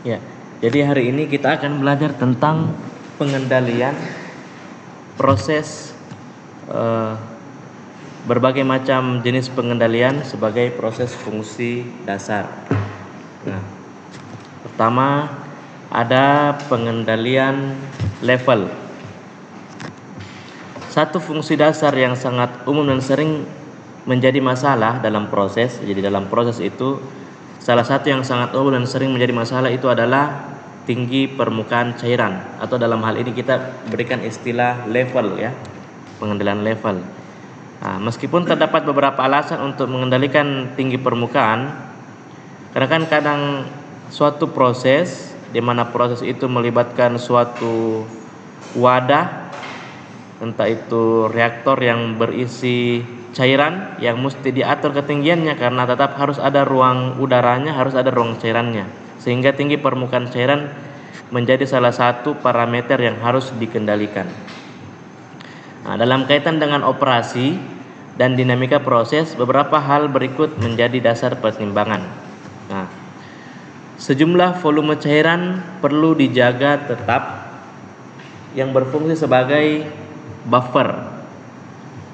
Ya, jadi hari ini kita akan belajar tentang pengendalian proses eh, berbagai macam jenis pengendalian sebagai proses fungsi dasar. Nah, pertama ada pengendalian level. Satu fungsi dasar yang sangat umum dan sering menjadi masalah dalam proses. Jadi dalam proses itu salah satu yang sangat umum dan sering menjadi masalah itu adalah tinggi permukaan cairan, atau dalam hal ini kita berikan istilah level ya, pengendalian level. Nah, meskipun terdapat beberapa alasan untuk mengendalikan tinggi permukaan, karena kan kadang suatu proses di mana proses itu melibatkan suatu wadah, entah itu reaktor yang berisi cairan yang mesti diatur ketinggiannya, karena tetap harus ada ruang udaranya, harus ada ruang cairannya, sehingga tinggi permukaan cairan menjadi salah satu parameter yang harus dikendalikan. Nah, dalam kaitan dengan operasi dan dinamika proses, beberapa hal berikut menjadi dasar pertimbangan. Nah, sejumlah volume cairan perlu dijaga tetap yang berfungsi sebagai buffer,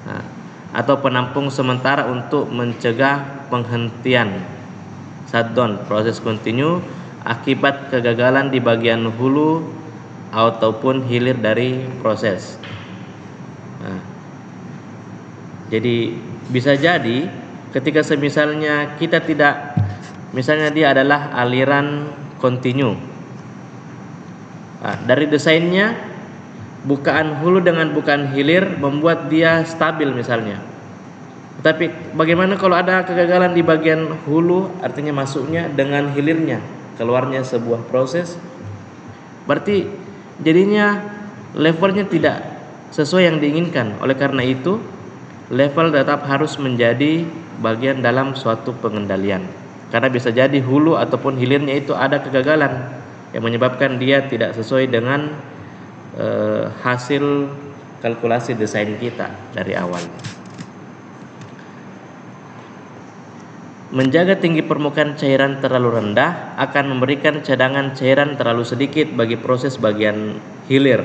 nah, atau penampung sementara untuk mencegah penghentian shutdown proses kontinu akibat kegagalan di bagian hulu ataupun hilir dari proses. Nah, jadi bisa jadi ketika semisalnya kita tidak, misalnya dia adalah aliran kontinu, nah, dari desainnya bukaan hulu dengan bukaan hilir membuat dia stabil misalnya. Tapi bagaimana kalau ada kegagalan di bagian hulu, artinya masuknya dengan hilirnya, keluarnya sebuah proses, berarti jadinya levelnya tidak sesuai yang diinginkan. Oleh karena itu, level tetap harus menjadi bagian dalam suatu pengendalian, karena bisa jadi hulu ataupun hilirnya itu ada kegagalan yang menyebabkan dia tidak sesuai dengan hasil kalkulasi desain kita dari awal. Menjaga tinggi permukaan cairan terlalu rendah akan memberikan cadangan cairan terlalu sedikit bagi proses bagian hilir.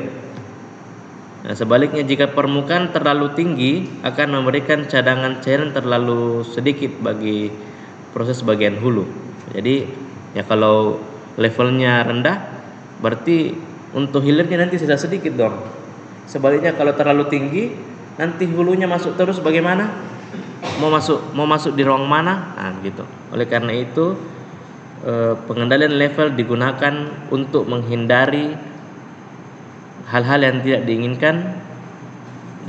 Nah, sebaliknya jika permukaan terlalu tinggi akan memberikan cadangan cairan terlalu sedikit bagi proses bagian hulu. Jadi ya kalau levelnya rendah berarti untuk hilirnya nanti sisa sedikit dong. Sebaliknya kalau terlalu tinggi nanti hulunya masuk terus, bagaimana? Mau masuk di ruang mana? Nah, gitu. Oleh karena itu pengendalian level digunakan untuk menghindari hal-hal yang tidak diinginkan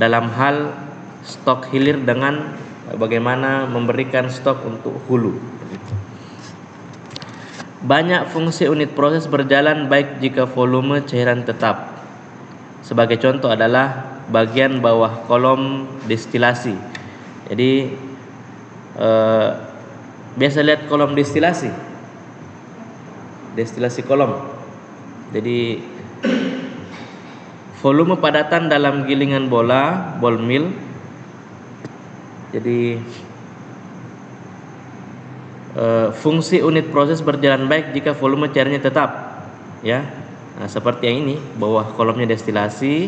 dalam hal stok hilir dengan bagaimana memberikan stok untuk hulu. Banyak fungsi unit proses berjalan baik jika volume cairan tetap. Sebagai contoh adalah bagian bawah kolom destilasi. Jadi biasa lihat kolom destilasi kolom. Jadi volume padatan dalam gilingan bola, ball mill. Jadi fungsi unit proses berjalan baik jika volume cairannya tetap, ya. Nah, seperti yang ini, bawah kolomnya destilasi,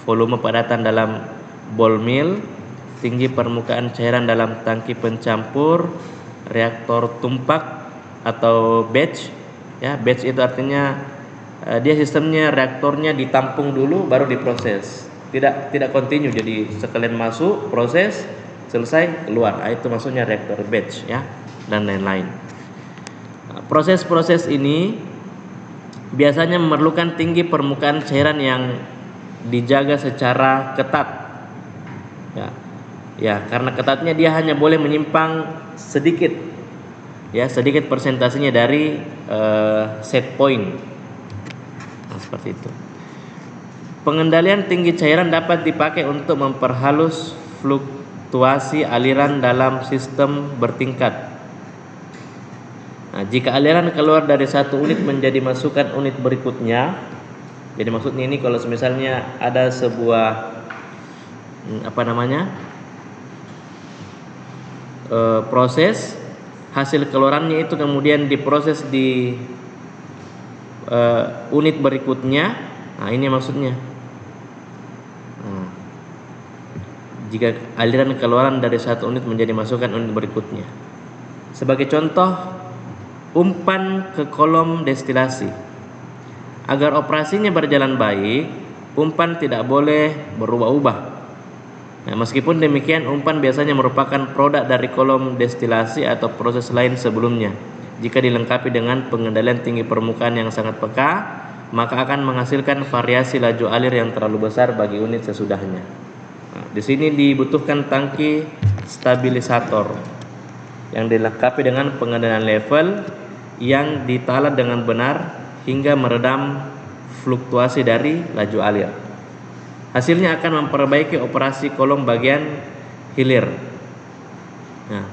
volume padatan dalam ball mill, tinggi permukaan cairan dalam tangki pencampur, reaktor tumpak atau batch. Ya, batch itu artinya dia sistemnya reaktornya ditampung dulu baru diproses. Tidak kontinu, jadi sekalian masuk proses selesai keluar. Nah, itu maksudnya reaktor batch ya, dan lain-lain. Nah, proses-proses ini biasanya memerlukan tinggi permukaan cairan yang dijaga secara ketat. Ya, karena ketatnya dia hanya boleh menyimpang sedikit. Ya, sedikit persentasenya dari set point. Nah, seperti itu. Pengendalian tinggi cairan dapat dipakai untuk memperhalus fluktuasi aliran dalam sistem bertingkat. Nah, jika aliran keluar dari satu unit menjadi masukan unit berikutnya, jadi maksudnya ini kalau misalnya ada sebuah proses, hasil keluarannya itu kemudian diproses di unit berikutnya. Nah, ini maksudnya. Nah, jika aliran keluaran dari satu unit menjadi masukan unit berikutnya. Sebagai contoh, umpan ke kolom destilasi. Agar operasinya berjalan baik, umpan tidak boleh berubah-ubah. Nah, meskipun demikian, umpan biasanya merupakan produk dari kolom destilasi atau proses lain sebelumnya. Jika dilengkapi dengan pengendalian tinggi permukaan yang sangat peka, maka akan menghasilkan variasi laju alir yang terlalu besar bagi unit sesudahnya. Nah, di sini dibutuhkan tangki stabilisator yang dilengkapi dengan pengendalian level yang ditala dengan benar hingga meredam fluktuasi dari laju alir. Hasilnya akan memperbaiki operasi kolom bagian hilir. Nah,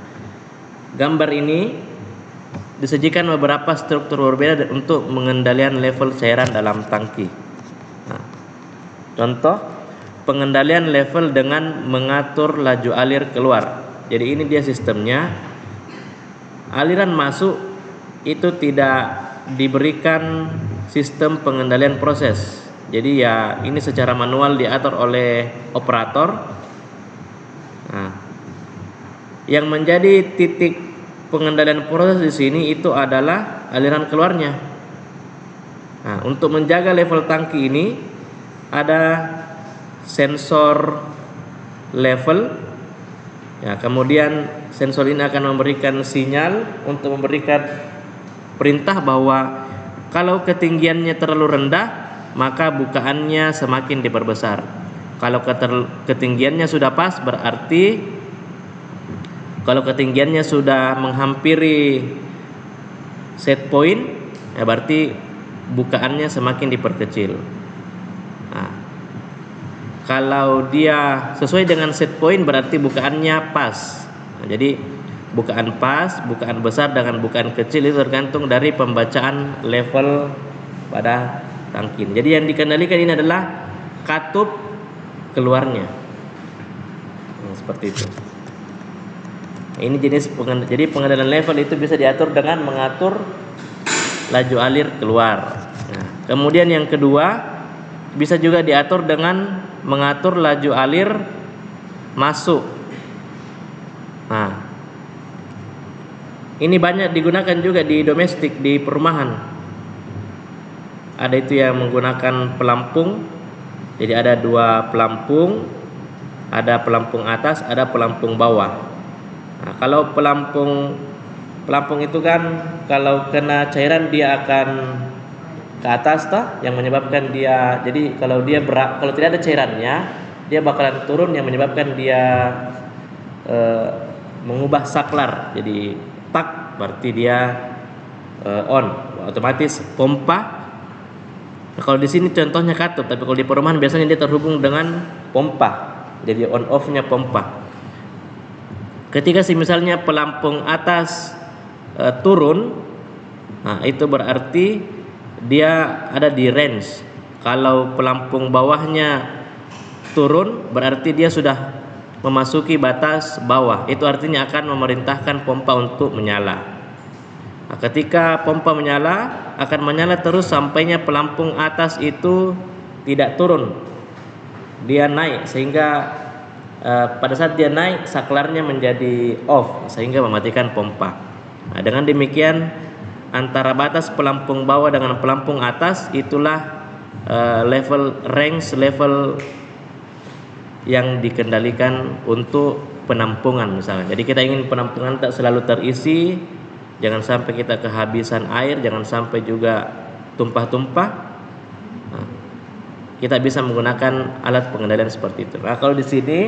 gambar ini disajikan beberapa struktur berbeda untuk pengendalian level cairan dalam tangki. Nah, contoh pengendalian level dengan mengatur laju alir keluar. Jadi ini dia sistemnya. Aliran masuk itu tidak diberikan sistem pengendalian proses. Jadi ya ini secara manual diatur oleh operator. Nah, yang menjadi titik pengendalian proses di sini itu adalah aliran keluarnya. Nah, untuk menjaga level tangki ini ada sensor level. Ya, kemudian sensor ini akan memberikan sinyal untuk memberikan perintah bahwa kalau ketinggiannya terlalu rendah, maka bukaannya semakin diperbesar. Kalau ketinggiannya sudah pas, berarti kalau ketinggiannya sudah menghampiri set point, ya berarti bukaannya semakin diperkecil. Nah, kalau dia sesuai dengan set point, berarti bukaannya pas. Nah, jadi bukaan pas, bukaan besar dengan bukaan kecil itu tergantung dari pembacaan level pada tangki. Jadi yang dikendalikan ini adalah katup keluarnya. Nah, seperti itu. Ini jenis jadi pengendalian level itu bisa diatur dengan mengatur laju alir keluar. Nah, kemudian yang kedua bisa juga diatur dengan mengatur laju alir masuk. Nah, ini banyak digunakan juga di domestik, di perumahan. Ada itu yang menggunakan pelampung. Jadi ada dua pelampung, ada pelampung atas, ada pelampung bawah. Nah, kalau pelampung itu kan kalau kena cairan dia akan ke atas toh, yang menyebabkan dia, jadi kalau tidak ada cairannya, dia bakalan turun yang menyebabkan dia mengubah saklar. Jadi tak berarti dia on, otomatis pompa. Nah, kalau di sini contohnya katup, tapi kalau di perumahan biasanya dia terhubung dengan pompa. Jadi on off-nya pompa. Ketika misalnya pelampung atas turun, nah itu berarti dia ada di range. Kalau pelampung bawahnya turun, berarti dia sudah memasuki batas bawah. Itu artinya akan memerintahkan pompa untuk menyala. Nah, ketika pompa menyala, akan menyala terus sampainya pelampung atas itu tidak turun, dia naik, sehingga pada saat dia naik saklarnya menjadi off sehingga mematikan pompa. Nah, dengan demikian antara batas pelampung bawah dengan pelampung atas itulah range level yang dikendalikan untuk penampungan misalnya. Jadi kita ingin penampungan tak selalu terisi, jangan sampai kita kehabisan air, jangan sampai juga tumpah-tumpah. Nah, kita bisa menggunakan alat pengendalian seperti itu. Nah, kalau di sini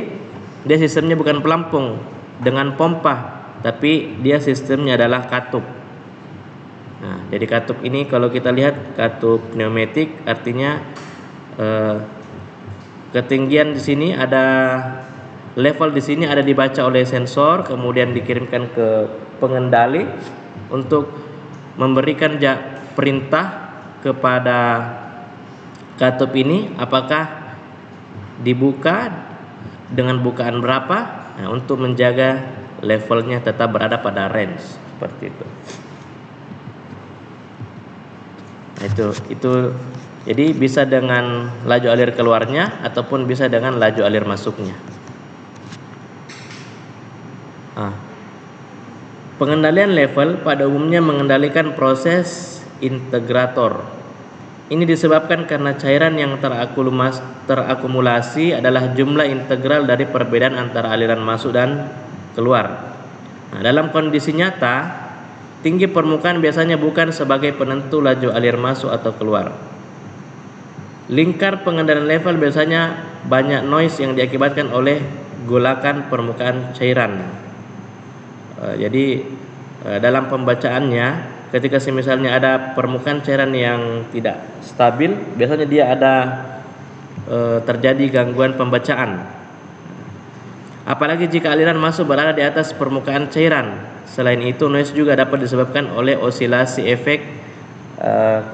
dia sistemnya bukan pelampung dengan pompa, tapi dia sistemnya adalah katup. Nah, jadi katup ini kalau kita lihat katup pneumatik, artinya ketinggian di sini ada level, di sini ada dibaca oleh sensor, kemudian dikirimkan ke pengendali untuk memberikan perintah kepada katup ini apakah dibuka dengan bukaan berapa, nah, untuk menjaga levelnya tetap berada pada range seperti itu. Nah, itu jadi bisa dengan laju alir keluarnya ataupun bisa dengan laju alir masuknya. Nah, pengendalian level pada umumnya mengendalikan proses integrator. Ini disebabkan karena cairan yang terakumulasi adalah jumlah integral dari perbedaan antara aliran masuk dan keluar. Nah, dalam kondisi nyata, tinggi permukaan biasanya bukan sebagai penentu laju alir masuk atau keluar. Lingkar pengendalian level biasanya banyak noise yang diakibatkan oleh golakan permukaan cairan. Jadi dalam pembacaannya, ketika misalnya ada permukaan cairan yang tidak stabil, biasanya dia ada terjadi gangguan pembacaan. Apalagi jika aliran masuk berada di atas permukaan cairan. Selain itu, noise juga dapat disebabkan oleh osilasi efek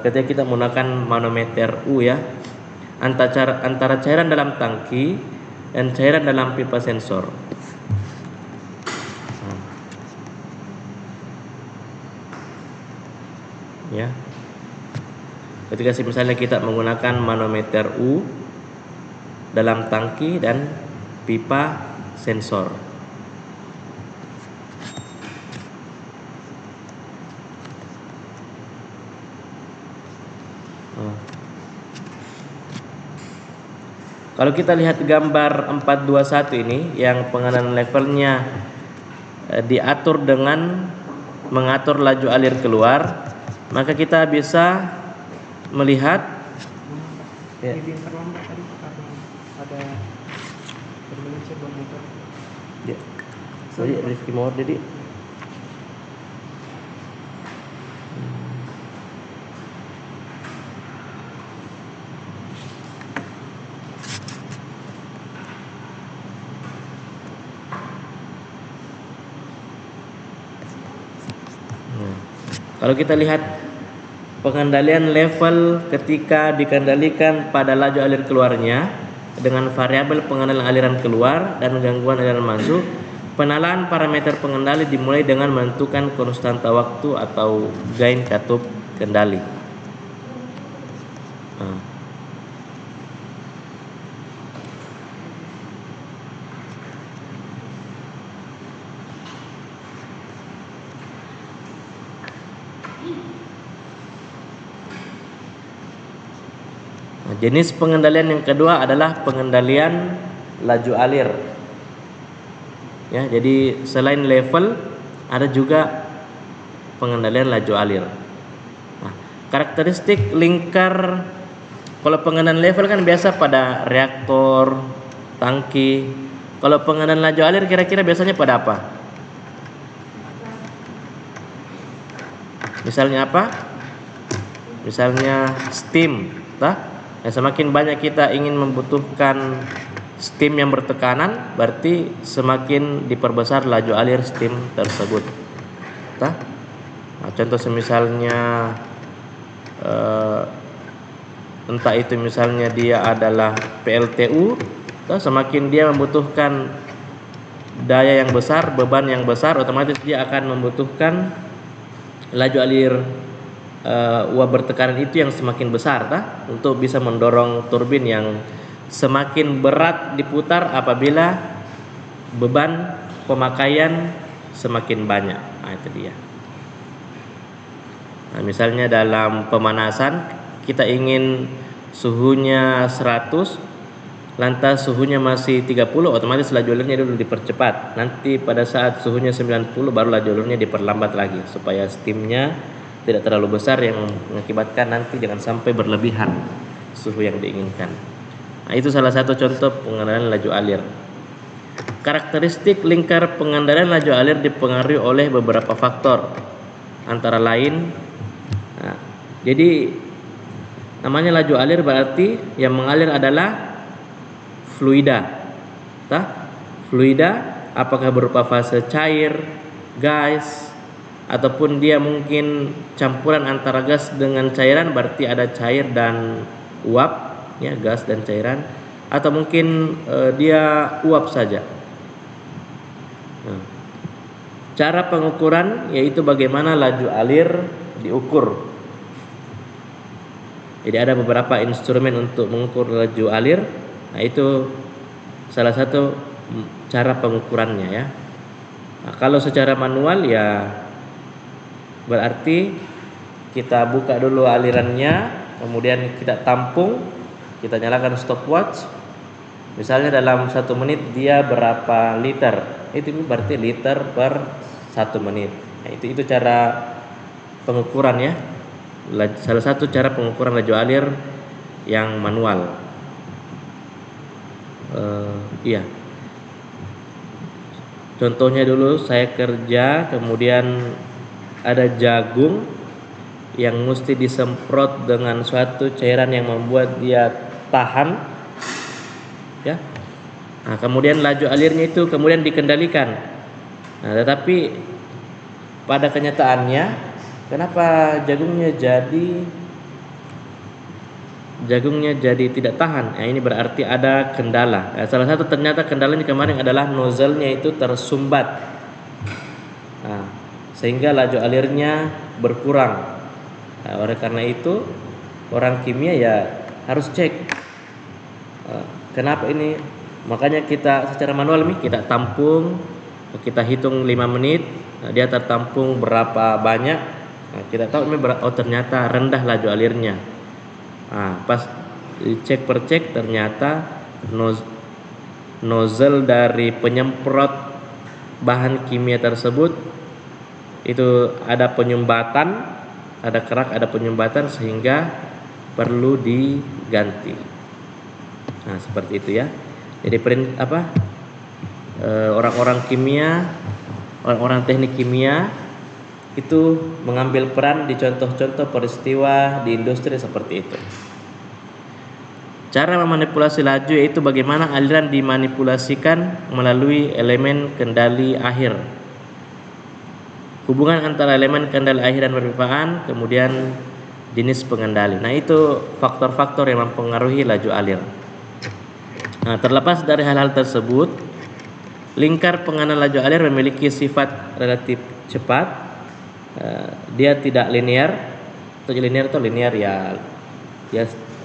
ketika kita menggunakan manometer U ya, antara cairan dalam tangki dan cairan dalam pipa sensor. Ya, ketika misalnya kita menggunakan manometer U dalam tangki dan pipa sensor. Kalau kita lihat gambar 421 ini yang pengendalian levelnya diatur dengan mengatur laju alir keluar, maka kita bisa melihat ya. Ya. Sorry, Rizky mau jadi. Kalau kita lihat pengendalian level ketika dikendalikan pada laju alir keluarnya dengan variabel pengendalian aliran keluar dan gangguan aliran masuk, penalaan parameter pengendali dimulai dengan menentukan konstanta waktu atau gain katup kendali. Jenis pengendalian yang kedua adalah pengendalian laju alir. Ya, jadi selain level ada juga pengendalian laju alir. Nah, karakteristik lingkar, kalau pengendalian level kan biasa pada reaktor, tangki. Kalau pengendalian laju alir kira-kira biasanya pada apa? Misalnya apa? Misalnya steam, semakin banyak kita ingin membutuhkan steam yang bertekanan, berarti semakin diperbesar laju alir steam tersebut. Nah, contoh misalnya entah itu misalnya dia adalah PLTU, semakin dia membutuhkan daya yang besar, beban yang besar, otomatis dia akan membutuhkan laju alir uap bertekanan itu yang semakin besar untuk bisa mendorong turbin yang semakin berat diputar apabila beban pemakaian semakin banyak. Nah, itu dia. Nah, misalnya dalam pemanasan kita ingin suhunya 100, lantas suhunya masih 30, otomatis laju alirnya dulu dipercepat. Nanti pada saat suhunya 90 baru laju alirnya diperlambat lagi supaya steamnya tidak terlalu besar yang mengakibatkan nanti jangan sampai berlebihan suhu yang diinginkan. Nah, itu salah satu contoh pengendalian laju alir. Karakteristik lingkar pengendalian laju alir dipengaruhi oleh beberapa faktor, antara lain, jadi namanya laju alir berarti yang mengalir adalah fluida. Fluida apakah berupa fase cair, gas, ataupun dia mungkin campuran antara gas dengan cairan, berarti ada cair dan uap, ya, gas dan cairan, atau mungkin dia uap saja. Cara pengukuran yaitu bagaimana laju alir diukur. Jadi ada beberapa instrumen untuk mengukur laju alir. Nah, itu salah satu cara pengukurannya ya. Nah, kalau secara manual ya berarti kita buka dulu alirannya, kemudian kita tampung, kita nyalakan stopwatch. Misalnya dalam 1 menit dia berapa liter, itu berarti liter per 1 menit. Nah, itu cara pengukuran ya. Salah satu cara pengukuran laju alir yang manual. Iya. Contohnya dulu saya kerja, kemudian ada jagung yang mesti disemprot dengan suatu cairan yang membuat dia tahan, ya. Nah, kemudian laju alirnya itu kemudian dikendalikan. Nah, tetapi pada kenyataannya, kenapa jagungnya jadi tidak tahan? Nah, ini berarti ada kendala. Nah, salah satu ternyata kendalanya kemarin adalah nozzle-nya itu tersumbat. Nah, sehingga laju alirnya berkurang. Nah, oleh karena itu orang kimia ya harus cek kenapa ini. Makanya kita secara manual nih kita tampung, kita hitung 5 menit. Nah, dia tertampung berapa banyak. Nah, kita tahu ini ternyata rendah laju alirnya. Nah, pas cek per cek ternyata nozzle dari penyemprot bahan kimia tersebut itu ada penyumbatan, ada kerak, ada penyumbatan sehingga perlu diganti. Nah, seperti itu ya. Jadi orang-orang kimia, orang-orang teknik kimia itu mengambil peran di contoh-contoh peristiwa di industri seperti itu. Cara memanipulasi laju yaitu bagaimana aliran dimanipulasikan melalui elemen kendali akhir. Hubungan antara elemen kendali akhir dan perpipaan, kemudian jenis pengendali. Nah, itu faktor-faktor yang mempengaruhi laju alir. Nah, terlepas dari hal-hal tersebut, lingkar pengendali laju alir memiliki sifat relatif cepat. Dia tidak linear. Atau linear ya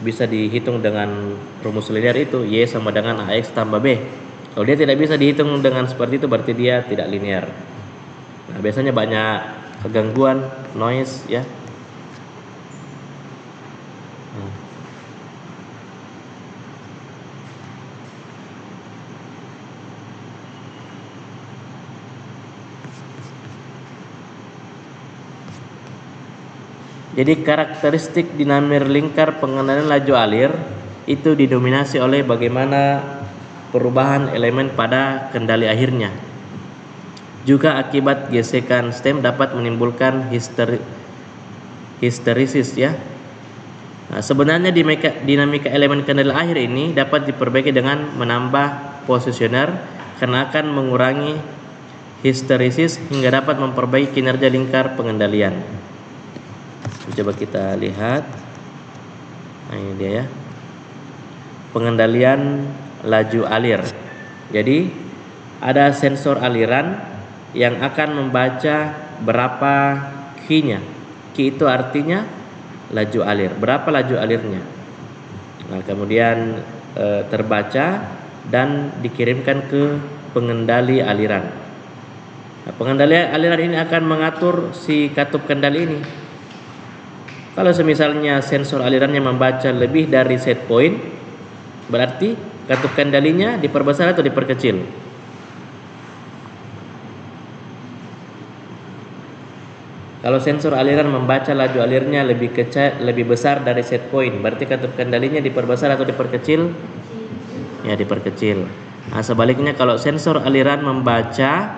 bisa dihitung dengan rumus linear itu Y sama dengan AX tambah B. Kalau dia tidak bisa dihitung dengan seperti itu berarti dia tidak linear. Nah, biasanya banyak kegangguan, noise ya. Jadi karakteristik dinamir lingkar pengendalian laju alir itu didominasi oleh bagaimana perubahan elemen pada kendali akhirnya. Juga akibat gesekan stem dapat menimbulkan histeresis ya. Nah, sebenarnya dinamika elemen kendali akhir ini dapat diperbaiki dengan menambah posisioner karena akan mengurangi histeresis hingga dapat memperbaiki kinerja lingkar pengendalian. Coba kita lihat. Nah, ini dia ya. Pengendalian laju alir. Jadi ada sensor aliran yang akan membaca berapa Q-nya. Q itu artinya laju alir. Berapa laju alirnya? Nah, kemudian terbaca dan dikirimkan ke pengendali aliran. Nah, pengendali aliran ini akan mengatur si katup kendali ini. Kalau semisalnya sensor alirannya membaca lebih dari set point, berarti katup kendalinya diperbesar atau diperkecil. Kalau sensor aliran membaca laju alirnya lebih besar dari set point, berarti katup kendalinya diperbesar atau diperkecil? Ya, diperkecil. Nah, sebaliknya kalau sensor aliran membaca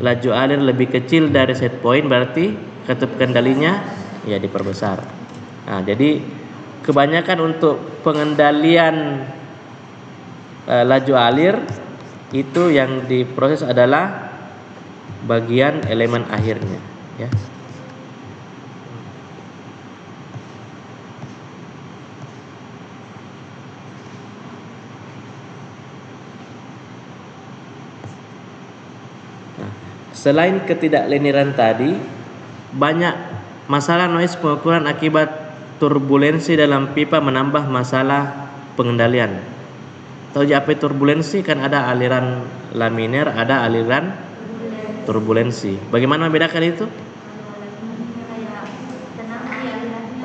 laju alir lebih kecil dari set point, berarti katup kendalinya ya diperbesar. Nah, jadi kebanyakan untuk pengendalian laju alir itu yang diproses adalah bagian elemen akhirnya ya. Nah, selain ketidakliniran tadi, banyak masalah noise pengukuran akibat turbulensi dalam pipa menambah masalah pengendalian. Tahu apa itu turbulensi? Kan ada aliran laminer, ada aliran turbulensi. Bagaimana membedakan itu?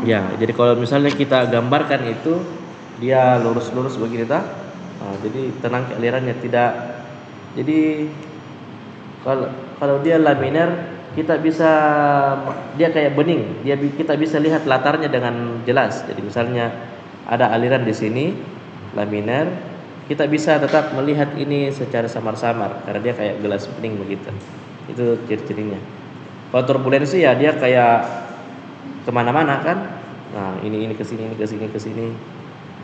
Ya, jadi kalau misalnya kita gambarkan itu dia lurus-lurus begini tak? Nah, jadi tenang alirannya tidak. Jadi kalau dia laminer kita bisa dia kayak bening, kita bisa lihat latarnya dengan jelas. Jadi misalnya ada aliran di sini laminer, kita bisa tetap melihat ini secara samar-samar karena dia kayak gelas bening begitu. Itu ciri-cirinya. Kalau turbulensi ya dia kayak kemana-mana kan. Nah ini ke sini, ini ke sini, ke sini.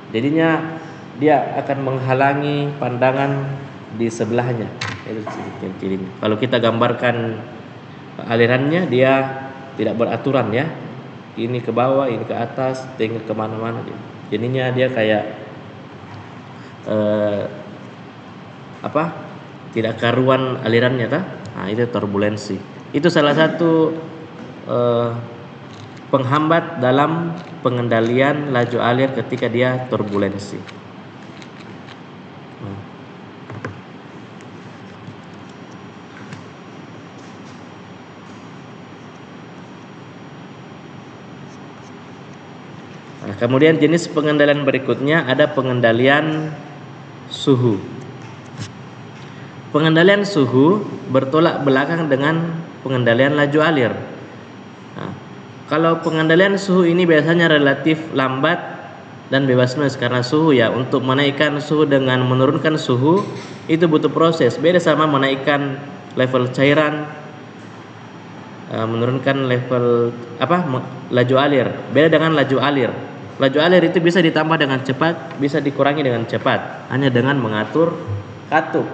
Jadinya dia akan menghalangi pandangan di sebelahnya. Itu ciri-cirinya. Kalau kita gambarkan alirannya dia tidak beraturan ya. Ini ke bawah, ini ke atas, tinggal kemana-mana. Jadinya dia kayak tidak karuan alirannya tak? Nah itu turbulensi. Itu salah satu penghambat dalam pengendalian laju alir ketika dia turbulensi. Nah, kemudian jenis pengendalian berikutnya ada pengendalian suhu. Pengendalian suhu bertolak belakang dengan pengendalian laju alir. Nah, kalau pengendalian suhu ini biasanya relatif lambat dan bebas noise karena suhu ya. Untuk menaikkan suhu dengan menurunkan suhu itu butuh proses. Beda sama menaikkan level cairan, menurunkan level laju alir. Beda dengan laju alir. Laju alir itu bisa ditambah dengan cepat, bisa dikurangi dengan cepat, hanya dengan mengatur katup.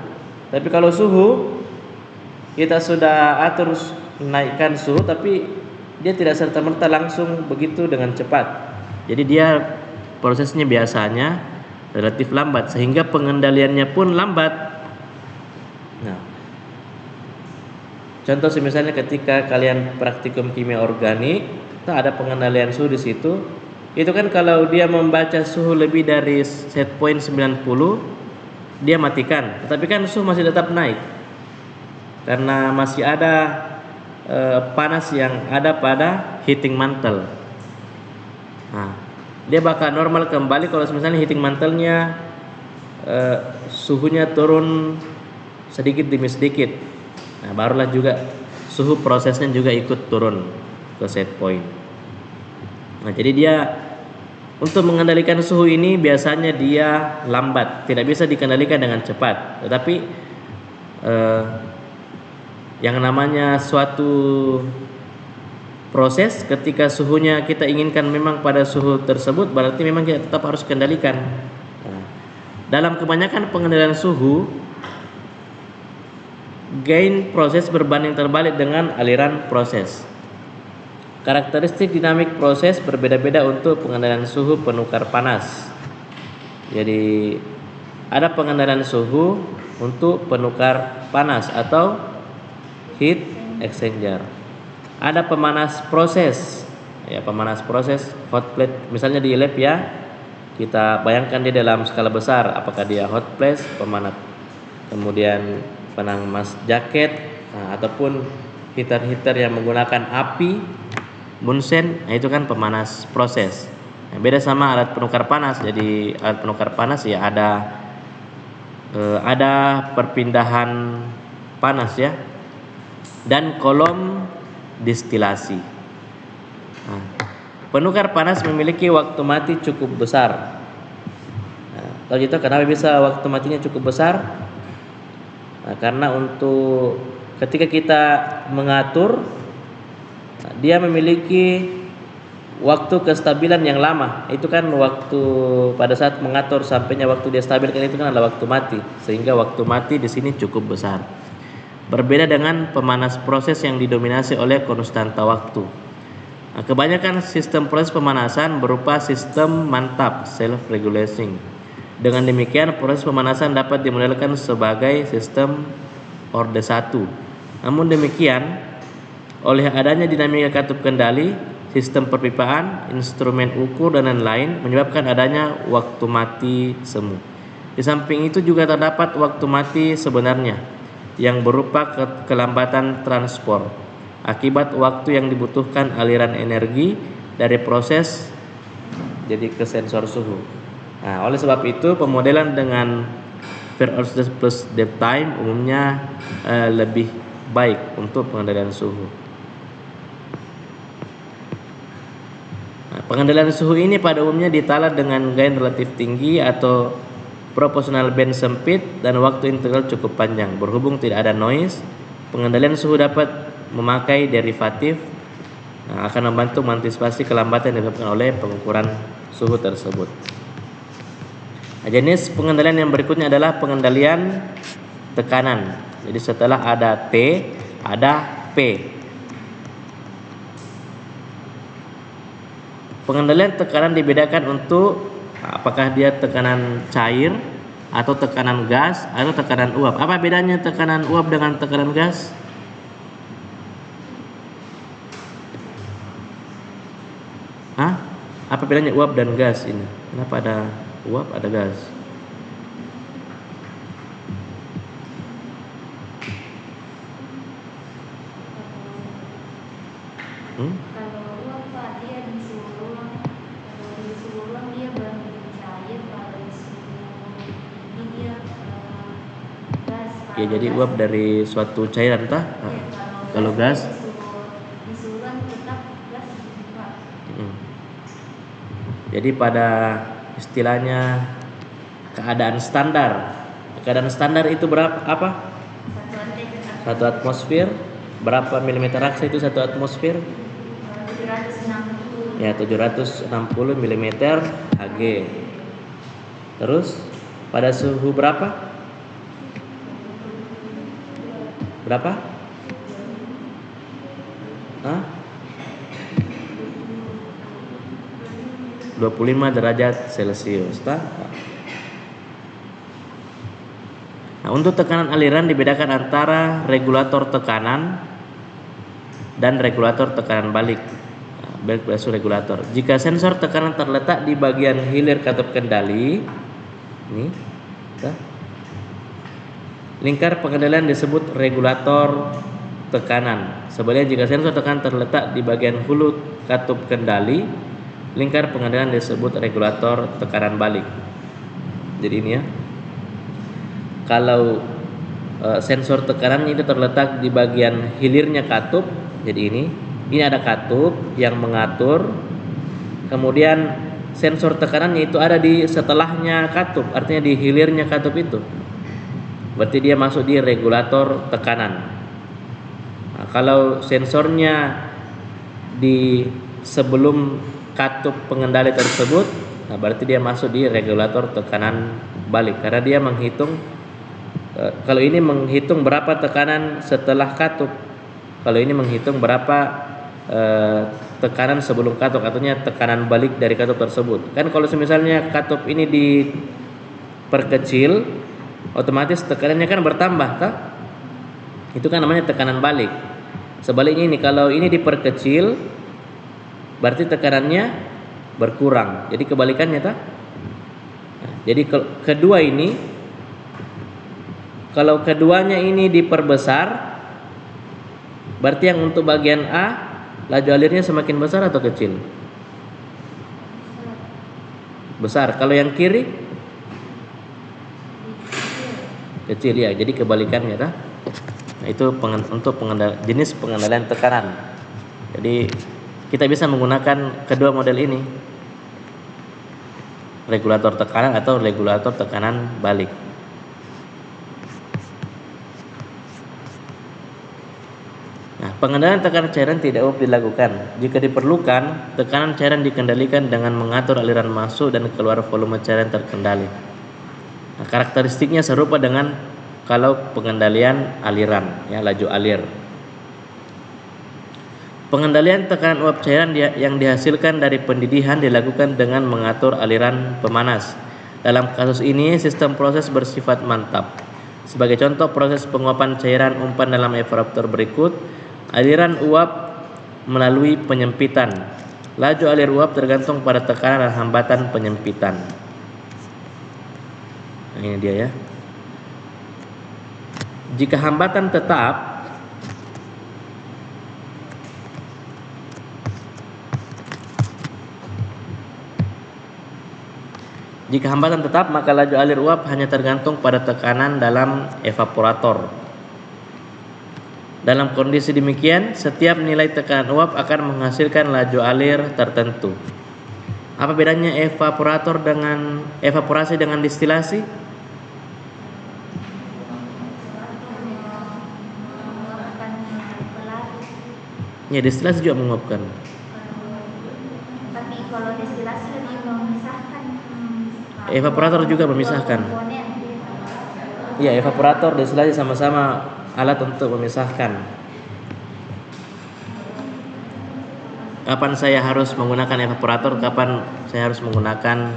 Tapi kalau suhu kita sudah atur naikkan suhu, tapi dia tidak serta-merta langsung begitu dengan cepat. Jadi dia prosesnya biasanya relatif lambat sehingga pengendaliannya pun lambat. Nah, contoh misalnya ketika kalian praktikum kimia organik, ada pengendalian suhu di situ. Itu kan kalau dia membaca suhu lebih dari set point 90, dia matikan. Tetapi kan suhu masih tetap naik karena masih ada panas yang ada pada heating mantle. Nah, dia bakal normal kembali kalau misalnya heating mantle-nya suhunya turun sedikit demi sedikit. Nah, barulah juga suhu prosesnya juga ikut turun ke set point. Nah, jadi dia untuk mengendalikan suhu ini biasanya dia lambat, tidak bisa dikendalikan dengan cepat. Tetapi yang namanya suatu proses ketika suhunya kita inginkan memang pada suhu tersebut, berarti memang kita tetap harus kendalikan. Nah, dalam kebanyakan pengendalian suhu, gain proses berbanding terbalik dengan aliran proses. Karakteristik dinamik proses berbeda-beda untuk pengendalian suhu penukar panas. Jadi ada pengendalian suhu untuk penukar panas atau heat exchanger. Ada pemanas proses. Ya, pemanas proses hot plate. Misalnya di lab ya, kita bayangkan dia dalam skala besar. Apakah dia hot plate, pemanas, kemudian penamas jaket, ataupun heater-heater yang menggunakan api, Bunsen, itu kan pemanas proses. Nah, beda sama alat penukar panas. Jadi alat penukar panas ya ada perpindahan panas ya, dan kolom distilasi. Nah, penukar panas memiliki waktu mati cukup besar. Nah, tahu gitu kenapa bisa waktu matinya cukup besar? Nah, karena untuk ketika kita mengatur, dia memiliki waktu kestabilan yang lama. Itu kan waktu pada saat mengatur sampainya waktu dia stabil kan itu kan adalah waktu mati. Sehingga waktu mati di sini cukup besar. Berbeda dengan pemanas proses yang didominasi oleh konstanta waktu. Nah, kebanyakan sistem proses pemanasan berupa sistem mantap self-regulating. Dengan demikian proses pemanasan dapat dimodelkan sebagai sistem orde 1. Namun demikian, oleh adanya dinamika katup kendali, sistem perpipaan, instrumen ukur, dan lain-lain menyebabkan adanya waktu mati semu. Di samping itu juga terdapat waktu mati sebenarnya yang berupa kelambatan transport akibat waktu yang dibutuhkan aliran energi dari proses jadi ke sensor suhu. Nah, oleh sebab itu pemodelan dengan Verhulst plus depth time umumnya lebih baik untuk pengendalian suhu. Nah, pengendalian suhu ini pada umumnya ditala dengan gain relatif tinggi atau proportional band sempit dan waktu integral cukup panjang. Berhubung tidak ada noise, pengendalian suhu dapat memakai derivatif akan membantu mengantisipasi kelambatan yang disebabkan oleh pengukuran suhu tersebut. Nah, jenis pengendalian yang berikutnya adalah pengendalian tekanan. Jadi setelah ada T, ada P. Pengendalian tekanan dibedakan untuk apakah dia tekanan cair atau tekanan gas atau tekanan uap. Apa bedanya tekanan uap dengan tekanan gas? Apa bedanya uap dan gas ini? Kenapa ada uap, ada gas? Kalau uap Pak, dia di suhu ruang, dia berbentuk cair. Kalau di suhu ini dia gas. Ya, jadi uap dari suatu cairan tah? Ya, kalau gas di suhu ruang tetap gas Pak. Jadi pada istilahnya keadaan standar itu berapa? Apa? 1 atmosfer. Berapa milimeter raksa itu 1 atmosfer? 760. Ya, 760 milimeter Hg. Terus pada suhu berapa? Berapa? 25 derajat Celcius. Nah, untuk tekanan aliran dibedakan antara regulator tekanan dan regulator tekanan balik. Balik regulator. Jika sensor tekanan terletak di bagian hilir katup kendali, ini, lingkar pengendalian disebut regulator tekanan. Sebaliknya jika sensor tekanan terletak di bagian hulu katup kendali, lingkar pengendalian disebut regulator tekanan balik. Jadi ini ya. Kalau sensor tekanan itu terletak di bagian hilirnya katup, jadi ini ada katup yang mengatur. Kemudian sensor tekanannya itu ada di setelahnya katup, artinya di hilirnya katup itu. Berarti dia masuk di regulator tekanan. Nah, kalau sensornya di sebelum katup pengendali tersebut, nah berarti dia masuk di regulator tekanan balik karena dia menghitung kalau ini menghitung berapa tekanan setelah katup, kalau ini menghitung berapa tekanan sebelum katup, artinya tekanan balik dari katup tersebut. Kan kalau misalnya katup ini diperkecil, otomatis tekanannya kan bertambah, tak? Itu kan namanya tekanan balik. Sebaliknya ini, kalau ini diperkecil, berarti tekanannya berkurang. Jadi kebalikannya, tak? Nah, jadi kedua ini, kalau keduanya ini diperbesar, berarti yang untuk bagian A laju alirnya semakin besar atau kecil? Besar. Kalau yang kiri kecil ya. Jadi kebalikannya, tak? Nah, itu untuk jenis pengendalian tekanan. Jadi kita bisa menggunakan kedua model ini, regulator tekanan atau regulator tekanan balik. Nah, pengendalian tekanan cairan tidak wajib dilakukan. Jika diperlukan, tekanan cairan dikendalikan dengan mengatur aliran masuk dan keluar volume cairan terkendali. Nah, karakteristiknya serupa dengan kalau pengendalian aliran, ya, laju alir. Pengendalian tekanan uap cairan yang dihasilkan dari pendidihan dilakukan dengan mengatur aliran pemanas. Dalam kasus ini, sistem proses bersifat mantap. Sebagai contoh proses penguapan cairan umpan dalam evaporator berikut, aliran uap melalui penyempitan. Laju alir uap tergantung pada tekanan dan hambatan penyempitan. Nah, ini dia ya. Jika hambatan tetap, maka laju alir uap hanya tergantung pada tekanan dalam evaporator. Dalam kondisi demikian, setiap nilai tekanan uap akan menghasilkan laju alir tertentu. Apa bedanya evaporasi dengan distilasi? Ya, distilasi juga menguapkan. Tapi kalau destilasi lebih memisahkan. Evaporator juga memisahkan. Iya, evaporator destilasi sama-sama alat untuk memisahkan. Kapan saya harus menggunakan evaporator, kapan saya harus menggunakan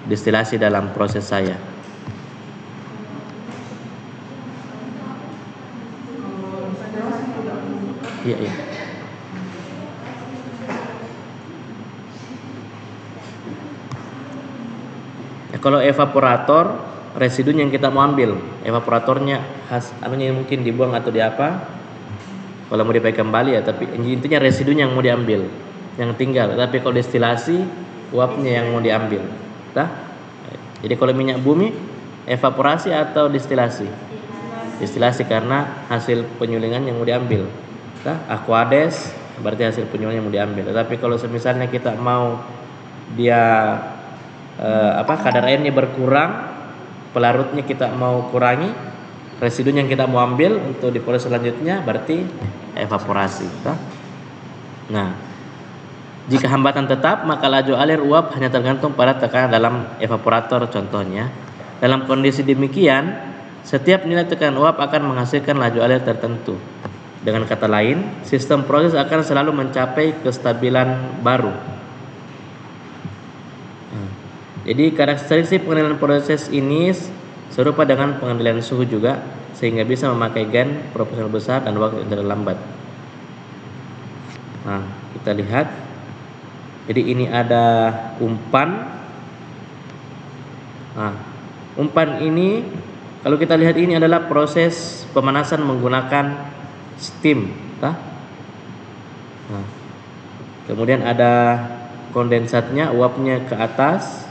destilasi dalam proses saya. Iya, iya. Ya, kalau evaporator, residunya yang kita mau ambil, evaporatornya anunya mungkin dibuang atau di apa, kalau mau dipakai kembali ya, tapi intinya residunya yang mau diambil, yang tinggal. Tapi kalau destilasi, uapnya yang mau diambil. Nah, jadi kalau minyak bumi, evaporasi atau destilasi? Destilasi karena hasil penyulingan yang mau diambil. Nah, aquades berarti hasil penyulingan yang mau diambil. Tapi kalau misalnya kita mau dia kadar airnya berkurang, pelarutnya kita mau kurangi, residunya yang kita mau ambil untuk di proses selanjutnya berarti evaporasi. Nah, jika hambatan tetap, maka laju alir uap hanya tergantung pada tekanan dalam evaporator contohnya. Dalam kondisi demikian, setiap nilai tekanan uap akan menghasilkan laju alir tertentu. Dengan kata lain, sistem proses akan selalu mencapai kestabilan baru. Jadi karakteristik pengendalian proses ini serupa dengan pengendalian suhu juga, sehingga bisa memakai gain proporsional besar dan waktu yang terlambat. Nah, kita lihat. Jadi ini ada umpan. Nah, umpan ini kalau kita lihat ini adalah proses pemanasan menggunakan steam. Nah, kemudian ada kondensatnya, uapnya ke atas,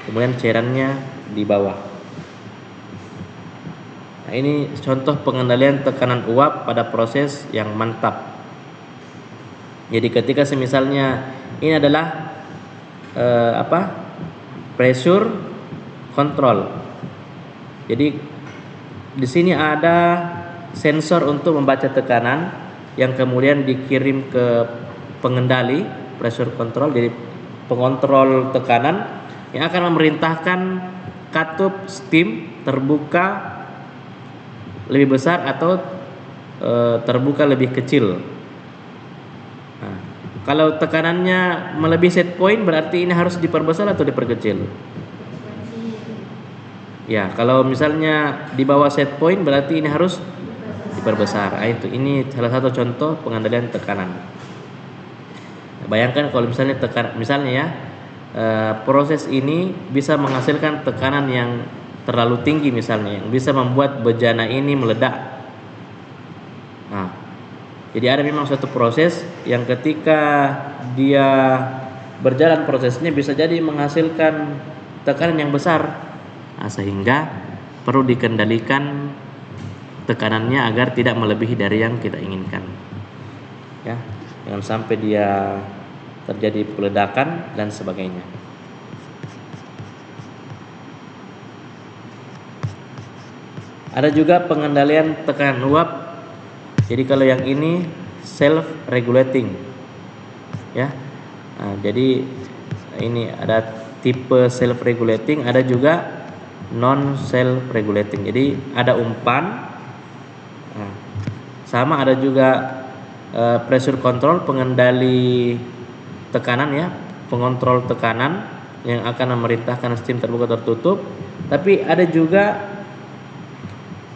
kemudian cairannya di bawah. Nah, ini contoh pengendalian tekanan uap pada proses yang mantap. Jadi ketika semisalnya ini adalah pressure control. Jadi di sini ada sensor untuk membaca tekanan yang kemudian dikirim ke pengendali pressure control, jadi pengontrol tekanan yang akan memerintahkan katup steam terbuka lebih besar atau terbuka lebih kecil. Nah, kalau tekanannya melebihi set point berarti ini harus diperbesar atau diperkecil? Ya, kalau misalnya di bawah set point berarti ini harus diperbesar. Ini salah satu contoh pengendalian tekanan. Nah, bayangkan kalau misalnya proses ini bisa menghasilkan tekanan yang terlalu tinggi misalnya, yang bisa membuat bejana ini meledak. Nah, jadi ada memang suatu proses yang ketika dia berjalan prosesnya bisa jadi menghasilkan tekanan yang besar. Nah, sehingga perlu dikendalikan tekanannya agar tidak melebihi dari yang kita inginkan. Ya, jangan sampai dia terjadi peledakan dan sebagainya. Ada juga pengendalian tekanan uap. Jadi kalau yang ini self regulating, ya. Nah, jadi ini ada tipe self regulating, ada juga non self regulating. Jadi ada umpan, nah, sama ada juga pressure control, pengendali tekanan ya, pengontrol tekanan yang akan memerintahkan steam terbuka tertutup. Tapi ada juga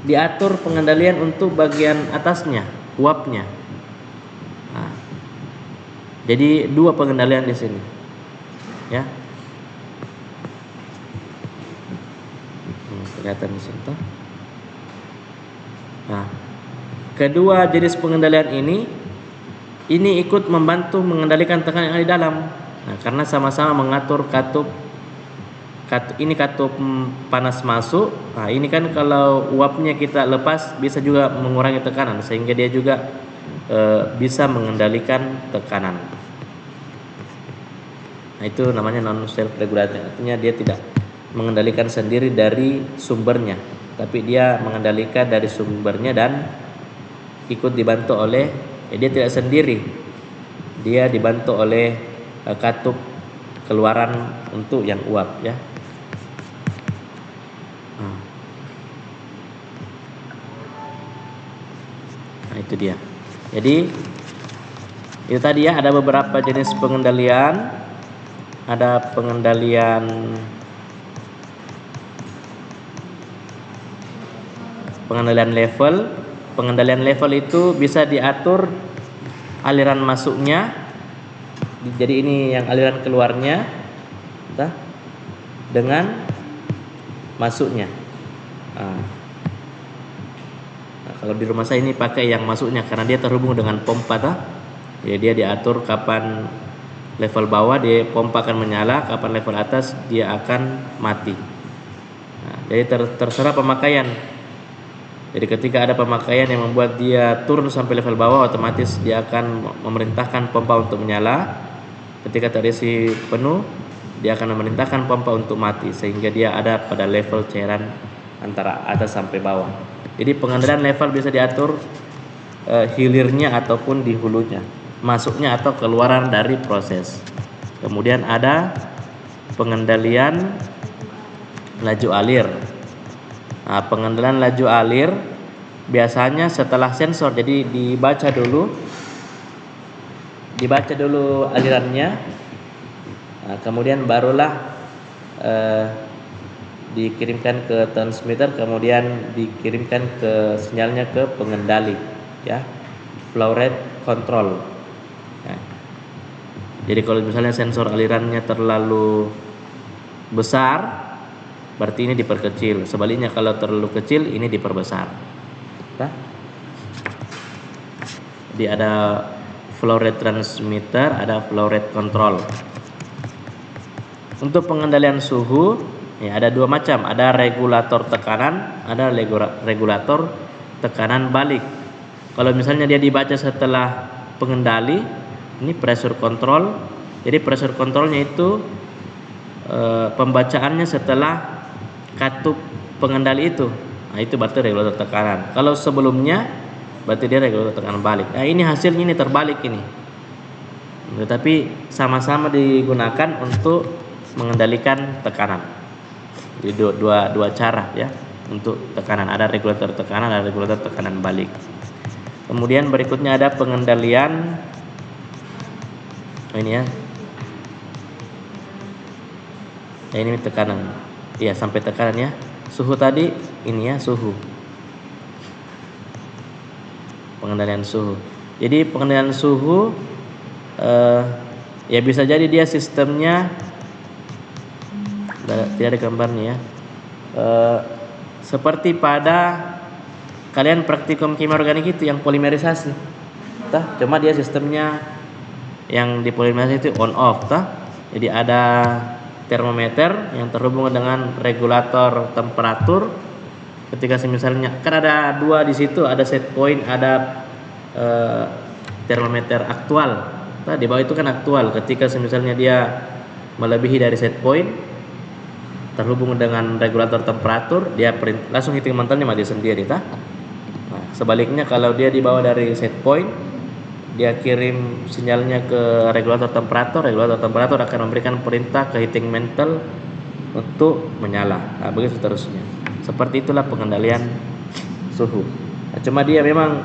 diatur pengendalian untuk bagian atasnya, uapnya. Jadi dua pengendalian di sini, ya. Kelihatan di sini tuh. Nah, kedua jenis pengendalian ini ikut membantu mengendalikan tekanan yang ada di dalam. Nah, karena sama-sama mengatur katup ini katup panas masuk. Nah, ini kan kalau uapnya kita lepas bisa juga mengurangi tekanan sehingga dia juga bisa mengendalikan tekanan. Nah, itu namanya non self regulating, artinya dia tidak mengendalikan sendiri dari sumbernya, tapi dia mengendalikan dari sumbernya dan ikut dibantu oleh dia tidak sendiri, dia dibantu oleh katup keluaran untuk yang uap, ya. Nah, itu dia. Jadi itu tadi ya, ada beberapa jenis pengendalian. Ada pengendalian level. Pengendalian level itu bisa diatur aliran masuknya. Jadi ini yang aliran keluarnya dengan masuknya. Nah, kalau di rumah saya ini pakai yang masuknya karena dia terhubung dengan pompa Jadi dia diatur kapan level bawah dia pompa akan menyala, kapan level atas dia akan mati. Nah, jadi terserah pemakaian. Jadi ketika ada pemakaian yang membuat dia turun sampai level bawah, otomatis dia akan memerintahkan pompa untuk menyala. Ketika terisi penuh, dia akan memerintahkan pompa untuk mati sehingga dia ada pada level cairan antara atas sampai bawah. Jadi pengendalian level bisa diatur hilirnya ataupun di hulunya, masuknya atau keluaran dari proses. Kemudian ada pengendalian laju alir. Nah, pengendalian laju alir biasanya setelah sensor, jadi dibaca dulu alirannya. Nah, kemudian barulah dikirimkan ke transmitter, kemudian dikirimkan ke sinyalnya ke pengendali, ya, flow rate control. Nah, jadi kalau misalnya sensor alirannya terlalu besar, berarti ini diperkecil. Sebaliknya kalau terlalu kecil, ini diperbesar. Jadi ada flow rate transmitter, ada flow rate control. Untuk pengendalian suhu, ya, ada dua macam. Ada regulator tekanan, ada regulator tekanan balik. Kalau misalnya dia dibaca setelah pengendali, ini pressure control. Jadi pressure controlnya itu pembacaannya setelah katup pengendali itu. Nah, itu berarti regulator tekanan. Kalau sebelumnya berarti dia regulator tekanan balik. Nah, ini hasilnya ini terbalik ini. Tetapi sama-sama digunakan untuk mengendalikan tekanan. Jadi dua cara, ya, untuk tekanan. Ada regulator tekanan, ada regulator tekanan balik. Kemudian berikutnya ada pengendalian ini, ya. Ya, ini tekanan. Iya, sampai tekanan, ya. Suhu tadi ini, ya, suhu. Pengendalian suhu. Jadi pengendalian suhu ya bisa jadi dia sistemnya tidak ada gambarnya, ya. Seperti pada kalian praktikum kimia organik itu yang polimerisasi, cuma dia sistemnya yang di polimerisasi itu on off, Jadi ada termometer yang terhubung dengan regulator temperatur. Ketika misalnya kan ada dua di situ, ada set point, ada termometer aktual. Di bawah itu kan aktual. Ketika misalnya dia melebihi dari set point, terhubung dengan regulator temperatur, dia langsung hitung mentalnya mati sendiri, Nah, sebaliknya kalau dia di bawah dari set point, dia kirim sinyalnya ke regulator temperatur akan memberikan perintah ke heating mantle untuk menyala. Nah, begitu seterusnya. Seperti itulah pengendalian suhu. Nah, cuma dia memang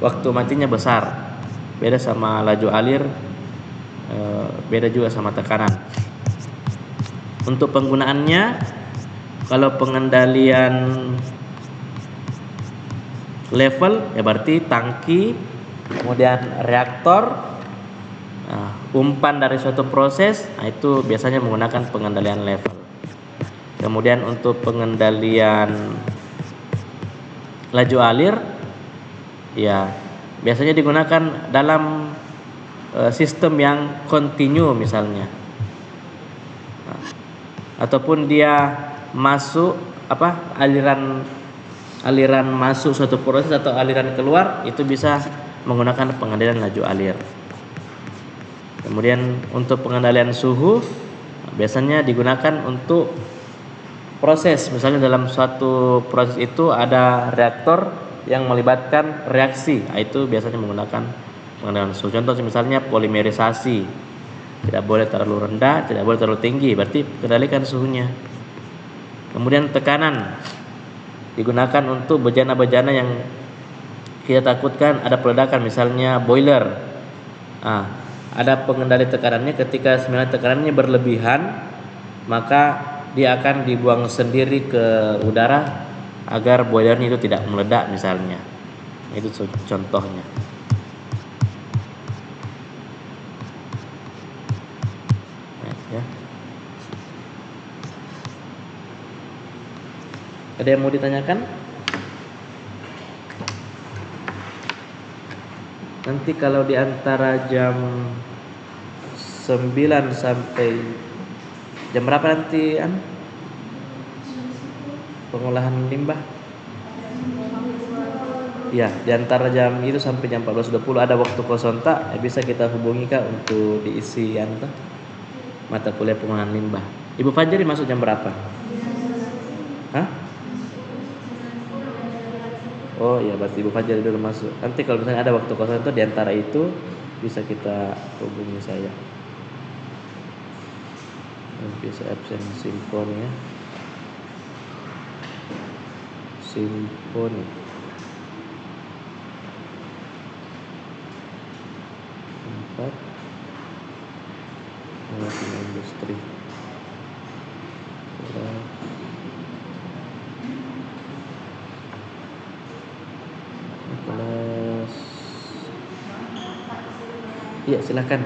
waktu matinya besar, beda sama laju alir, beda juga sama tekanan. Untuk penggunaannya, kalau pengendalian level, ya berarti tangki, kemudian reaktor, umpan dari suatu proses, itu biasanya menggunakan pengendalian level. Kemudian untuk pengendalian laju alir, ya biasanya digunakan dalam sistem yang kontinu misalnya, ataupun dia masuk aliran masuk suatu proses atau aliran keluar, itu bisa menggunakan pengendalian laju alir. Kemudian untuk pengendalian suhu biasanya digunakan untuk proses, misalnya dalam suatu proses itu ada reaktor yang melibatkan reaksi, itu biasanya menggunakan pengendalian suhu. Contoh misalnya polimerisasi, tidak boleh terlalu rendah, tidak boleh terlalu tinggi, berarti kendalikan suhunya. Kemudian tekanan digunakan untuk bejana-bejana yang kita takutkan ada peledakan, misalnya boiler. Ada pengendali tekanannya, ketika sebenarnya tekanannya berlebihan, maka dia akan dibuang sendiri ke udara agar boilernya itu tidak meledak misalnya. Itu contohnya. Ya. Ada yang mau ditanyakan? Nanti kalau di antara jam 9 sampai jam berapa nanti pengolahan limbah? Ya, di antara jam itu sampai jam 14.20 ada waktu kosong tak? Bisa kita hubungi Kak untuk diisi mata kuliah pengolahan limbah. Ibu Fajri masuk jam berapa? Hah? Oh iya, berarti Ibu Fajar dulu masuk. Nanti kalau misalnya ada waktu kosong itu, di antara itu bisa kita hubungi saya. Bisa absen simponi ya. Simponi. Empat. Pengawasan industri. Kelas. Iya, silakan.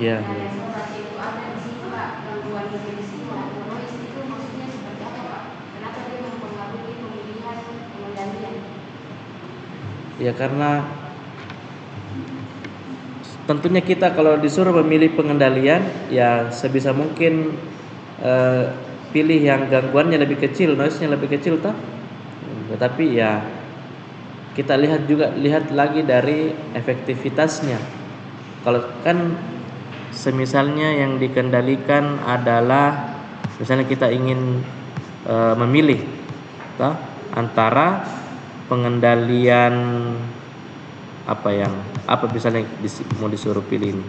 Ya. Ya, karena tentunya kita kalau disuruh memilih pengendalian, ya sebisa mungkin pilih yang gangguannya lebih kecil, noise-nya lebih kecil toh. Tetapi ya kita lihat lagi dari efektivitasnya. Kalau kan semisalnya yang dikendalikan adalah, misalnya kita ingin memilih toh, antara pengendalian apa misalnya mau disuruh pilih ini.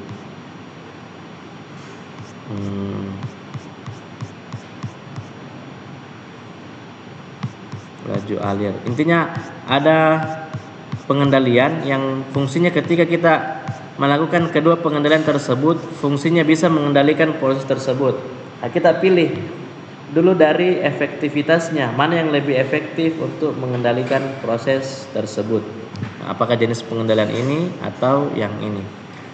Laju alir. Intinya ada pengendalian yang fungsinya ketika kita melakukan kedua pengendalian tersebut, fungsinya bisa mengendalikan proses tersebut. Nah, kita pilih dulu dari efektivitasnya, mana yang lebih efektif untuk mengendalikan proses tersebut. Nah, apakah jenis pengendalian ini atau yang ini.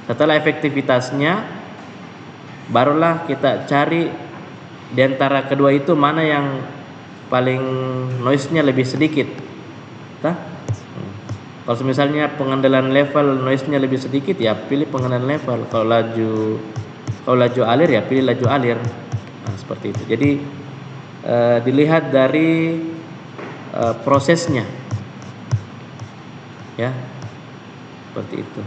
Setelah efektivitasnya, barulah kita cari di antara kedua itu mana yang paling noise-nya lebih sedikit. Kalau misalnya pengendalian level noise-nya lebih sedikit, ya pilih pengendalian level. Kalau laju alir, ya pilih laju alir. Nah, seperti itu. Jadi dilihat dari prosesnya, ya, seperti itu.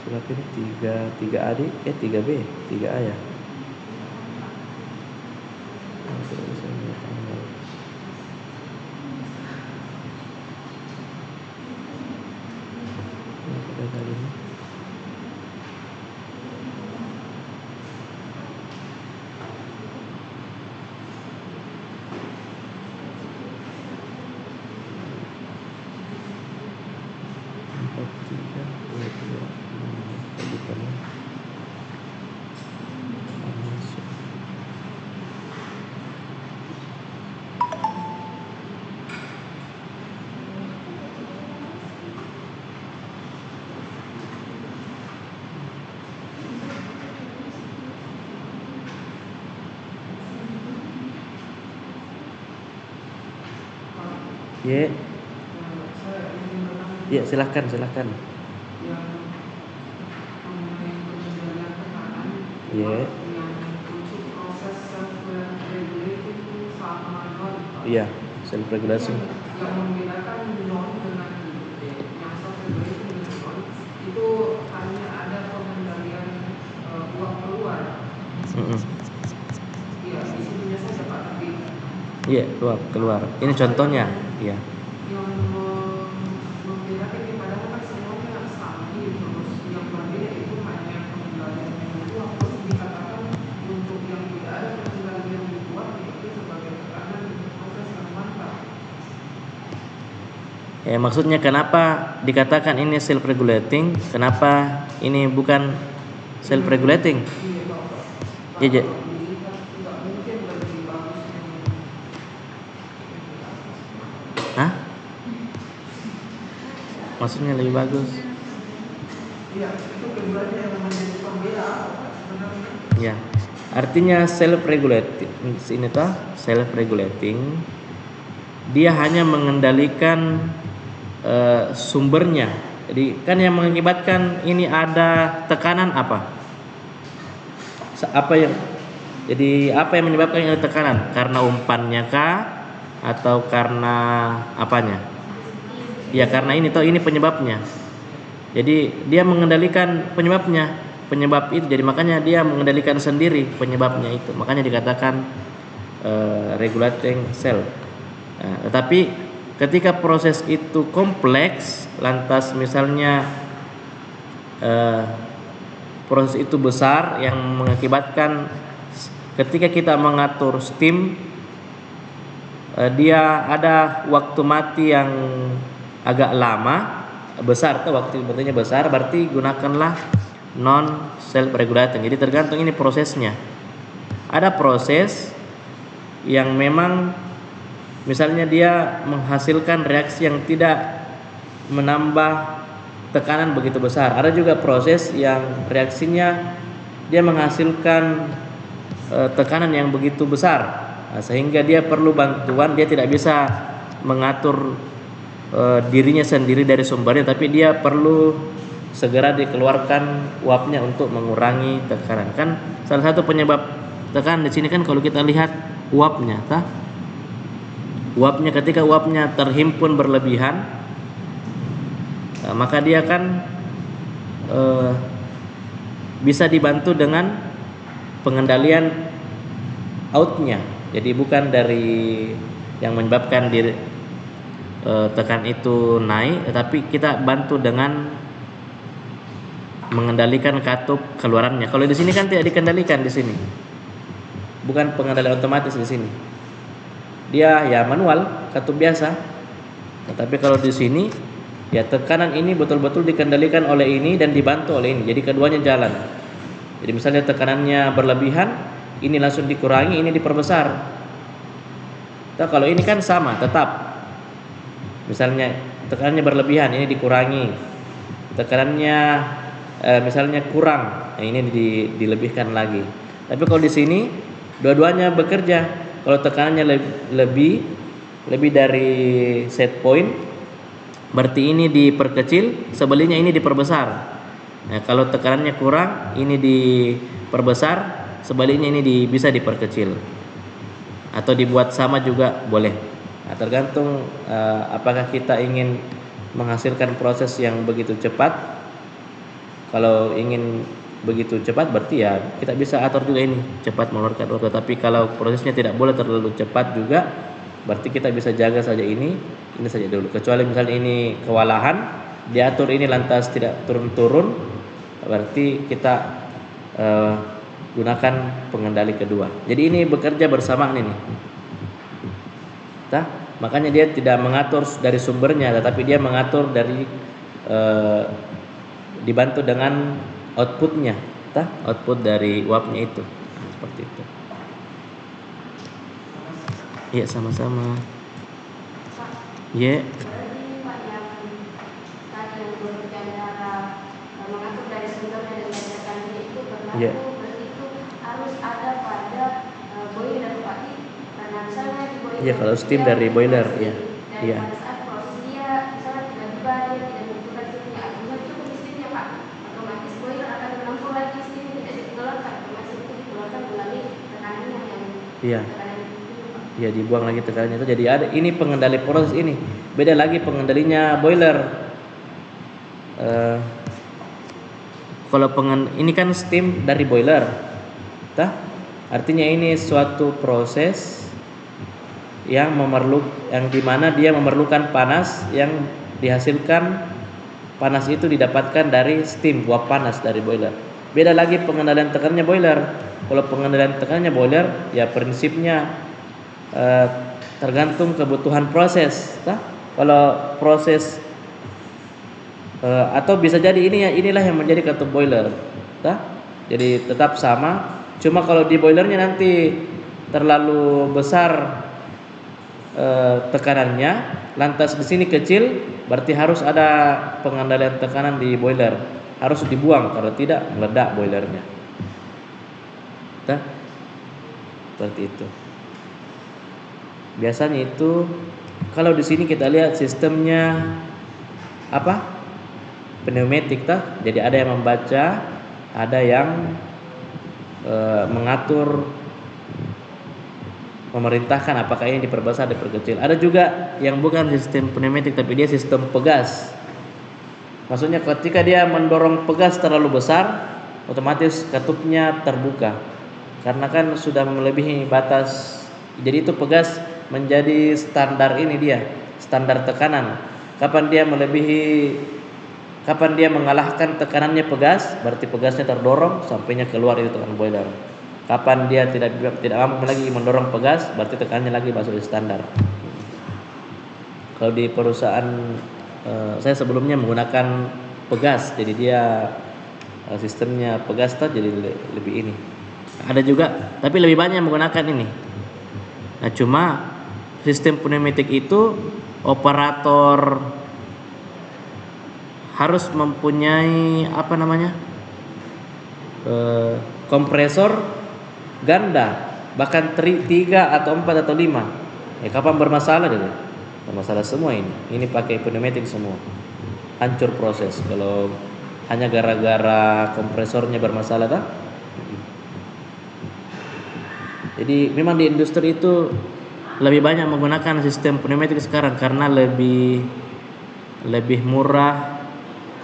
Berapa ini? 3A 3B 3A ya. Y. Saya ingin bertanya Ya, silahkan. yang mengenai pengendalian tekanan Y. yang untuk proses self regulating saat manual Iya, self regulation. yang membedakan non dengan yang self regulating dengan non itu hanya ada pengendalian uap keluar. Iya, di sininya saja Pak, tapi Iya, keluar. Ini contohnya. Iya. yang membedakan ini padahal kan semuanya sama terus yang berbeda itu hanya pengendalian yang uap, terus dikatakan untuk yang tidak ada pengendalian di uap itu sebagai tekanan proses yang mantap. Maksudnya kenapa dikatakan ini self regulating? Kenapa ini bukan self regulating? Iya Bapak. Ya, Kalau dilihat tidak mungkin lebih bagus yang Hah? Maksudnya lebih bagus? iya, itu keduanya yang menjadi pembeda sebenarnya. Ya. Artinya self regulating ini self regulating dia hanya mengendalikan sumbernya. Jadi kan yang mengakibatkan ini ada tekanan apa? Apa yang menyebabkan ini ada tekanan? Karena umpannya kah atau karena apanya? Ya karena ini penyebabnya. Jadi dia mengendalikan penyebab itu. Jadi makanya dia mengendalikan sendiri penyebabnya itu. Makanya dikatakan regulating self. Tetapi ketika proses itu kompleks, lantas misalnya proses itu besar yang mengakibatkan ketika kita mengatur steam dia ada waktu mati yang agak lama, besar tuh waktu berarti besar, berarti gunakanlah non self regulating. Jadi tergantung ini prosesnya. Ada proses yang memang misalnya dia menghasilkan reaksi yang tidak menambah tekanan begitu besar. Ada juga proses yang reaksinya dia menghasilkan tekanan yang begitu besar, sehingga dia perlu bantuan. Dia tidak bisa mengatur dirinya sendiri dari sumbernya, tapi dia perlu segera dikeluarkan uapnya untuk mengurangi tekanan. Kan salah satu penyebab tekanan di sini kan kalau kita lihat uapnya, uapnya ketika uapnya terhimpun berlebihan, maka dia kan bisa dibantu dengan pengendalian outnya. Jadi bukan dari yang menyebabkan tekan itu naik, tetapi kita bantu dengan mengendalikan katup keluarannya. Kalau di sini kan tidak dikendalikan di sini. Bukan pengendalian otomatis di sini. Dia ya manual, katup biasa. Tetapi kalau di sini ya tekanan ini betul-betul dikendalikan oleh ini dan dibantu oleh ini. Jadi keduanya jalan. Jadi misalnya tekanannya berlebihan, ini langsung dikurangi, ini diperbesar. Nah, kalau ini kan sama, tetap. Misalnya tekanannya berlebihan, ini dikurangi. Tekanannya misalnya kurang, nah ini dilebihkan lagi. Tapi kalau di sini dua-duanya bekerja. Kalau tekanannya lebih dari set point, berarti ini diperkecil, sebaliknya ini diperbesar. Nah, kalau tekanannya kurang, ini diperbesar, sebaliknya ini bisa diperkecil. Atau dibuat sama juga boleh. Nah, tergantung apakah kita ingin menghasilkan proses yang begitu cepat. Kalau ingin begitu cepat berarti ya kita bisa atur juga ini cepat mengeluarkan uap. Tapi kalau prosesnya tidak boleh terlalu cepat juga, berarti kita bisa jaga saja ini saja dulu. Kecuali misalnya ini kewalahan, diatur ini lantas tidak turun-turun, berarti kita gunakan pengendali kedua. Jadi ini bekerja bersamaan ini. Makanya dia tidak mengatur dari sumbernya, tetapi dia mengatur dari dibantu dengan outputnya, output dari uapnya itu. Seperti itu. Iya, sama-sama. Iya. Berarti Pak yang tadi yang berbicara mengatur dari sumbernya dan ledakannya itu berlaku, berarti itu harus ada pada boiler Pak. Karena misalnya di boiler Iya, kalau steam dari boiler, ya. Iya. pada saat proses dia misalnya tiba-tiba dia tidak membutuhkan steamnya atau misalnya cukup di steamnya Pak, otomatis boiler akan menampung lagi steam tidak dikeluarkan, otomatis itu dikeluarkan melalui tekanannya yang Iya. tekanan itu Pak. Ya, dibuang lagi tekanannya itu. Jadi ada ini pengendali proses ini. Beda lagi pengendalinya boiler. Eh, Kalau ini kan steam dari boiler, tah? Artinya ini suatu proses yang dimana dia memerlukan panas yang dihasilkan. Panas itu didapatkan dari steam, uap panas dari boiler. Beda lagi pengendalian tekanannya boiler. Kalau pengendalian tekanannya boiler, ya prinsipnya tergantung kebutuhan proses, tah? Kalau proses atau bisa jadi inilah yang menjadi katup boiler, tah? Jadi tetap sama, cuma kalau di boilernya nanti terlalu besar tekanannya, lantas di sini kecil, berarti harus ada pengendalian tekanan di boiler, harus dibuang kalau tidak meledak boilernya, tah? Seperti itu. Biasanya itu kalau di sini kita lihat sistemnya apa? Pneumatik, tah? Jadi ada yang membaca, ada yang mengatur, memerintahkan apakah ini diperbesar, diperkecil. Ada juga yang bukan sistem pneumatik tapi dia sistem pegas. Maksudnya ketika dia mendorong pegas terlalu besar, otomatis katupnya terbuka. Karena kan sudah melebihi batas. Jadi itu pegas menjadi standar ini dia, standar tekanan. Kapan dia mengalahkan tekanannya pegas, berarti pegasnya terdorong sampainya keluar itu tekanan boiler. Kapan dia tidak mampu lagi mendorong pegas, berarti tekanannya lagi masuk di standar. Kalau di perusahaan saya sebelumnya menggunakan pegas, jadi dia sistemnya pegas tuh jadi lebih ini. Ada juga, tapi lebih banyak menggunakan ini. Nah, cuma sistem pneumatik itu operator harus mempunyai kompresor ganda, bahkan 3 atau 4 atau 5. Kapan bermasalah dia? Bermasalah semua ini. Ini pakai pneumatik semua. Hancur proses kalau hanya gara-gara kompresornya bermasalah, tak? Jadi memang di industri itu lebih banyak menggunakan sistem pneumatik sekarang karena lebih murah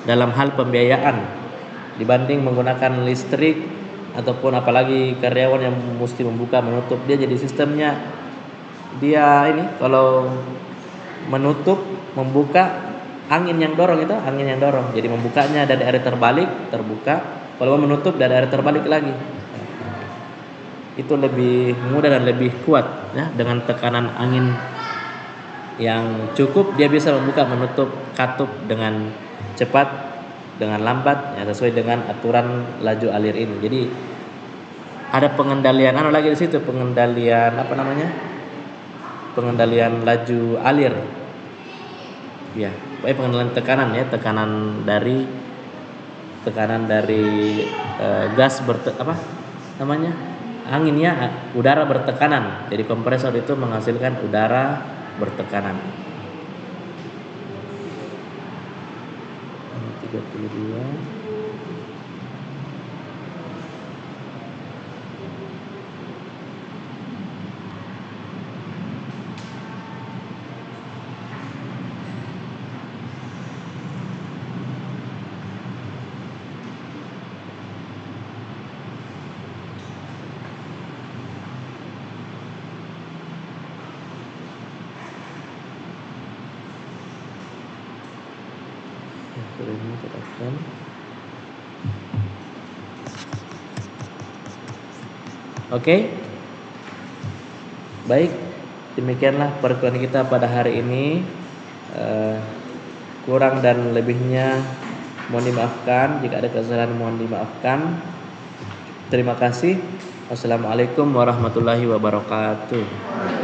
dalam hal pembiayaan dibanding menggunakan listrik ataupun apalagi karyawan yang mesti membuka menutup. Dia jadi sistemnya dia ini kalau menutup membuka angin yang dorong, jadi membukanya dari arah terbalik terbuka, kalau menutup dari arah terbalik lagi. Itu lebih mudah dan lebih kuat ya, dengan tekanan angin yang cukup dia bisa membuka menutup katup dengan cepat, dengan lambat ya, sesuai dengan aturan laju alir ini. Jadi ada pengendalian lagi di situ, pengendalian pengendalian laju alir ya, pengendalian tekanan ya, tekanan dari gas anginnya, udara bertekanan. Jadi kompresor itu menghasilkan udara bertekanan. 32. Ini terapkan. Oke. Baik, demikianlah perkuliahan kita pada hari ini. Kurang dan lebihnya mohon dimaafkan. Jika ada kesalahan mohon dimaafkan. Terima kasih. Wassalamualaikum warahmatullahi wabarakatuh.